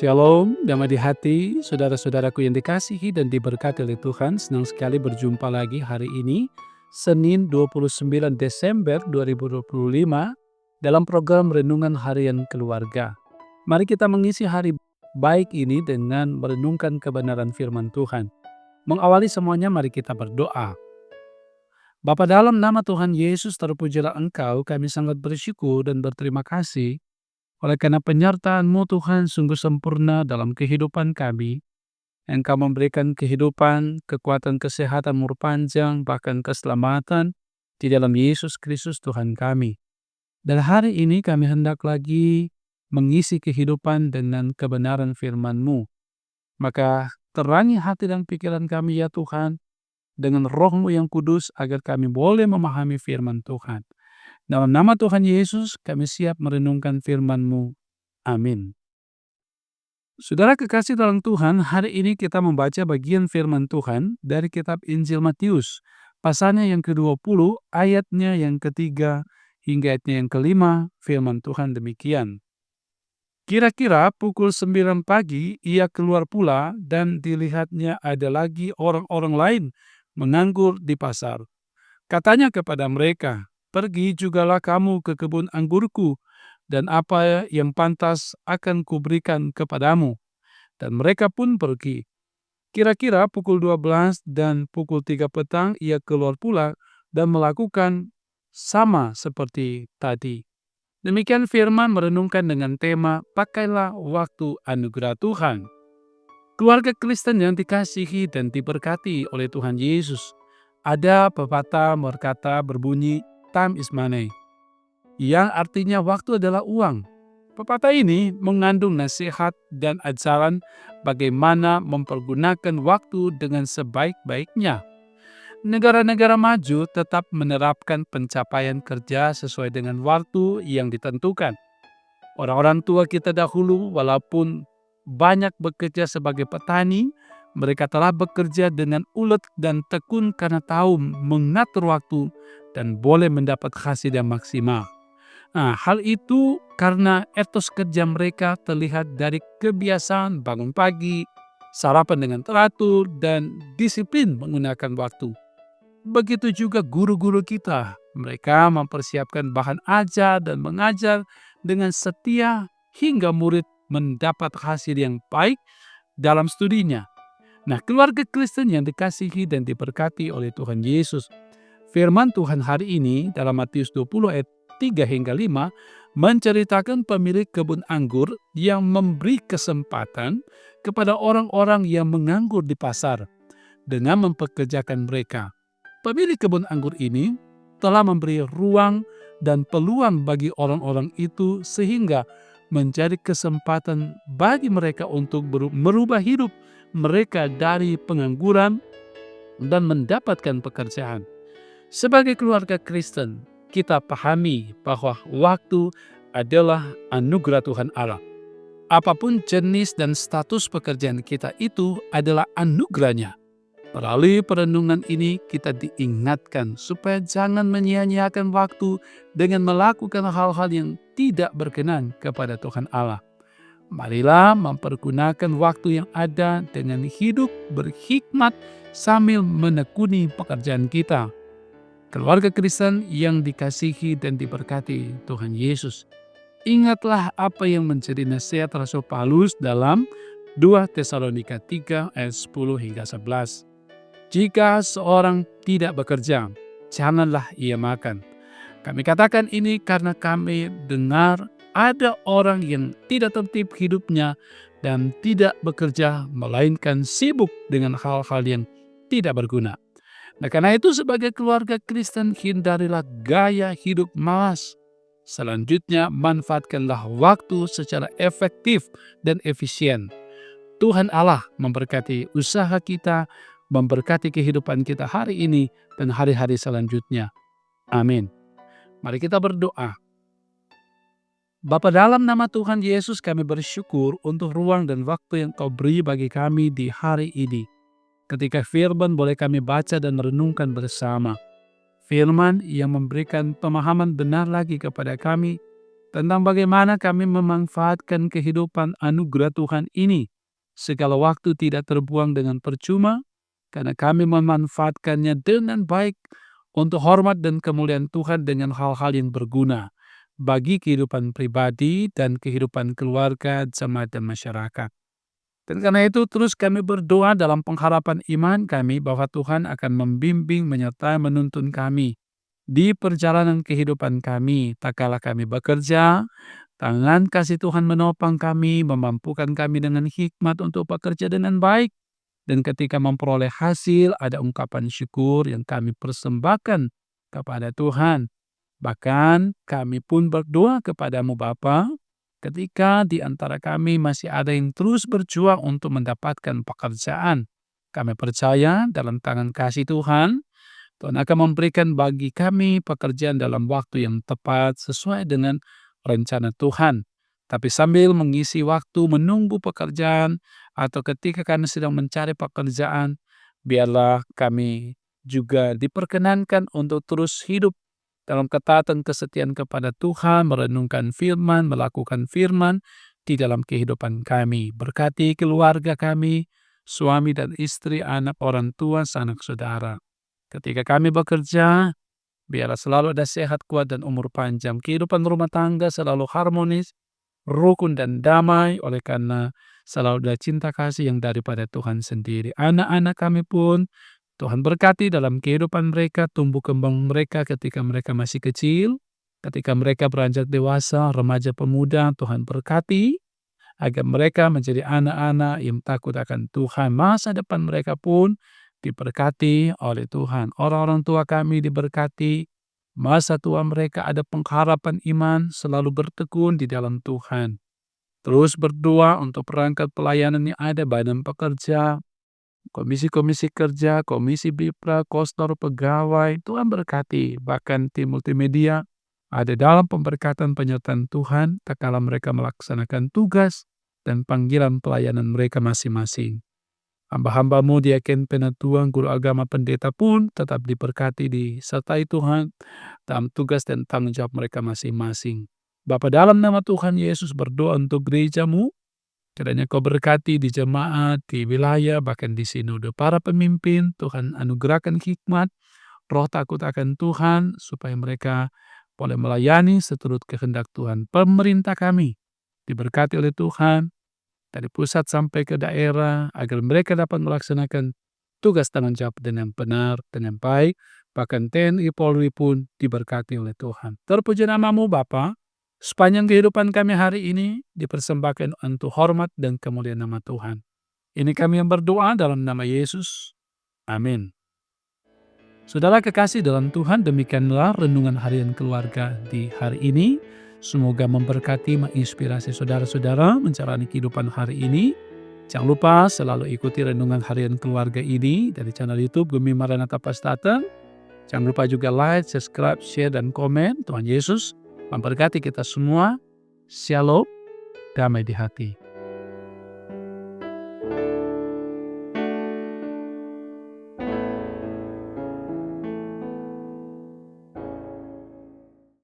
Shalom, damai di hati, saudara-saudaraku yang dikasihi dan diberkati oleh Tuhan. Senang sekali berjumpa lagi hari ini, Senin 29 Desember 2025, dalam program Renungan Harian Keluarga. Mari kita mengisi hari baik ini dengan merenungkan kebenaran firman Tuhan. Mengawali semuanya, mari kita berdoa. Bapa, dalam nama Tuhan Yesus, terpujilah Engkau, kami sangat bersyukur dan berterima kasih oleh karena penyertaan-Mu Tuhan sungguh sempurna dalam kehidupan kami. Engkau memberikan kehidupan, kekuatan, kesehatan, umur panjang, bahkan keselamatan di dalam Yesus Kristus Tuhan kami. Dan hari ini kami hendak lagi mengisi kehidupan dengan kebenaran firman-Mu. Maka terangi hati dan pikiran kami ya Tuhan, dengan Roh-Mu yang kudus agar kami boleh memahami firman Tuhan. Dalam nama Tuhan Yesus, kami siap merenungkan firman-Mu. Amin. Saudara kekasih dalam Tuhan, hari ini kita membaca bagian firman Tuhan dari kitab Injil Matius, pasalnya yang ke-20, ayatnya yang ketiga hingga ayatnya yang kelima. Firman Tuhan demikian. Kira-kira pukul 9 pagi ia keluar pula dan dilihatnya ada lagi orang-orang lain menganggur di pasar. Katanya kepada mereka, "Pergi jugalah kamu ke kebun anggurku, dan apa yang pantas akan kuberikan kepadamu." Dan mereka pun pergi. Kira-kira pukul 12 dan pukul 3 petang ia keluar pula dan melakukan sama seperti tadi. Demikian firman merenungkan dengan tema, pakailah waktu anugerah Tuhan. Keluarga Kristen yang dikasihi dan diberkati oleh Tuhan Yesus, ada pepatah berkata berbunyi, time is money, yang artinya waktu adalah uang. Pepatah ini mengandung nasihat dan ajaran bagaimana mempergunakan waktu dengan sebaik-baiknya. Negara-negara maju tetap menerapkan pencapaian kerja sesuai dengan waktu yang ditentukan. Orang-orang tua kita dahulu, walaupun banyak bekerja sebagai petani, mereka telah bekerja dengan ulet dan tekun karena tahu mengatur waktu dan boleh mendapat hasil yang maksimal. Nah, hal itu karena etos kerja mereka terlihat dari kebiasaan bangun pagi, sarapan dengan teratur, dan disiplin menggunakan waktu. Begitu juga guru-guru kita, mereka mempersiapkan bahan ajar dan mengajar dengan setia hingga murid mendapat hasil yang baik dalam studinya. Nah, keluarga Kristen yang dikasihi dan diberkati oleh Tuhan Yesus, firman Tuhan hari ini dalam Matius 20 ayat 3 hingga 5 menceritakan pemilik kebun anggur yang memberi kesempatan kepada orang-orang yang menganggur di pasar dengan mempekerjakan mereka. Pemilik kebun anggur ini telah memberi ruang dan peluang bagi orang-orang itu sehingga menjadi kesempatan bagi mereka untuk merubah hidup mereka dari pengangguran dan mendapatkan pekerjaan. Sebagai keluarga Kristen, kita pahami bahwa waktu adalah anugerah Tuhan Allah. Apapun jenis dan status pekerjaan kita itu adalah anugerahnya. Melalui perenungan ini kita diingatkan supaya jangan menyia-nyiakan waktu dengan melakukan hal-hal yang tidak berkenan kepada Tuhan Allah. Marilah mempergunakan waktu yang ada dengan hidup berhikmat sambil menekuni pekerjaan kita. Keluarga Kristen yang dikasihi dan diberkati Tuhan Yesus, ingatlah apa yang menjadi nasihat Rasul Paulus dalam 2 Tesalonika 3 ayat 10 hingga 11. Jika seorang tidak bekerja, janganlah ia makan. Kami katakan ini karena kami dengar ada orang yang tidak tertib hidupnya dan tidak bekerja, melainkan sibuk dengan hal-hal yang tidak berguna. Nah, karena itu sebagai keluarga Kristen, hindarilah gaya hidup malas. Selanjutnya, manfaatkanlah waktu secara efektif dan efisien. Tuhan Allah memberkati usaha kita, memberkati kehidupan kita hari ini dan hari-hari selanjutnya. Amin. Mari kita berdoa. Bapa, dalam nama Tuhan Yesus kami bersyukur untuk ruang dan waktu yang Kau beri bagi kami di hari ini. Ketika firman boleh kami baca dan merenungkan bersama. Firman yang memberikan pemahaman benar lagi kepada kami tentang bagaimana kami memanfaatkan kehidupan anugerah Tuhan ini. Segala waktu tidak terbuang dengan percuma, karena kami memanfaatkannya dengan baik untuk hormat dan kemuliaan Tuhan dengan hal-hal yang berguna bagi kehidupan pribadi dan kehidupan keluarga, jemaat, dan masyarakat. Dan karena itu terus kami berdoa dalam pengharapan iman kami bahwa Tuhan akan membimbing, menyertai, menuntun kami di perjalanan kehidupan kami. Tak kala kami bekerja, tangan kasih Tuhan menopang kami, memampukan kami dengan hikmat untuk bekerja dengan baik. Dan ketika memperoleh hasil, ada ungkapan syukur yang kami persembahkan kepada Tuhan. Bahkan kami pun berdoa kepadamu Bapa, ketika di antara kami masih ada yang terus berjuang untuk mendapatkan pekerjaan. Kami percaya dalam tangan kasih Tuhan, Tuhan akan memberikan bagi kami pekerjaan dalam waktu yang tepat sesuai dengan rencana Tuhan. Tapi sambil mengisi waktu menunggu pekerjaan atau ketika kami sedang mencari pekerjaan, biarlah kami juga diperkenankan untuk terus hidup dalam ketaatan kesetiaan kepada Tuhan, merenungkan firman, melakukan firman di dalam kehidupan kami. Berkati keluarga kami, suami dan istri, anak, orang tua, sanak saudara. Ketika kami bekerja, biarlah selalu ada sehat, kuat, dan umur panjang. Kehidupan rumah tangga selalu harmonis, rukun, dan damai oleh karena selalu ada cinta kasih yang daripada Tuhan sendiri. Anak-anak kami pun Tuhan berkati dalam kehidupan mereka, tumbuh kembang mereka ketika mereka masih kecil, ketika mereka beranjak dewasa, remaja, pemuda, Tuhan berkati agar mereka menjadi anak-anak yang takut akan Tuhan. Masa depan mereka pun diberkati oleh Tuhan. Orang-orang tua kami diberkati, masa tua mereka ada pengharapan iman, selalu bertekun di dalam Tuhan. Terus berdoa untuk perangkat pelayanan yang ada, badan pekerja, komisi-komisi kerja, komisi BIPRA, kostor, pegawai, Tuhan berkati. Bahkan tim multimedia ada dalam pemberkatan penyertaan Tuhan tak kala mereka melaksanakan tugas dan panggilan pelayanan mereka masing-masing. Hamba-hambamu, diaken, penatua, guru agama, pendeta pun tetap diberkati, disertai Tuhan dalam tugas dan tanggung jawab mereka masing-masing. Bapa, dalam nama Tuhan Yesus berdoa untuk gerejamu, kiranya kau berkati di jemaat, di wilayah, bahkan di sinode para pemimpin. Tuhan anugerahkan hikmat, roh takut akan Tuhan, supaya mereka boleh melayani seturut kehendak Tuhan. Pemerintah kami diberkati oleh Tuhan, dari pusat sampai ke daerah, agar mereka dapat melaksanakan tugas tanggung jawab dengan benar, dengan baik. Bahkan TNI Polri pun diberkati oleh Tuhan. Terpuji namamu Bapa. Sepanjang kehidupan kami hari ini dipersembahkan untuk hormat dan kemuliaan nama Tuhan. Ini kami yang berdoa dalam nama Yesus. Amin. Saudara kekasih dalam Tuhan, demikianlah renungan harian keluarga di hari ini. Semoga memberkati, menginspirasi saudara-saudara menjalani kehidupan hari ini. Jangan lupa selalu ikuti renungan harian keluarga ini dari channel YouTube Gemi Maranatha Pastaten. Jangan lupa juga like, subscribe, share, dan komen. Tuhan Yesus memberkati kita semua. Shalom, damai di hati.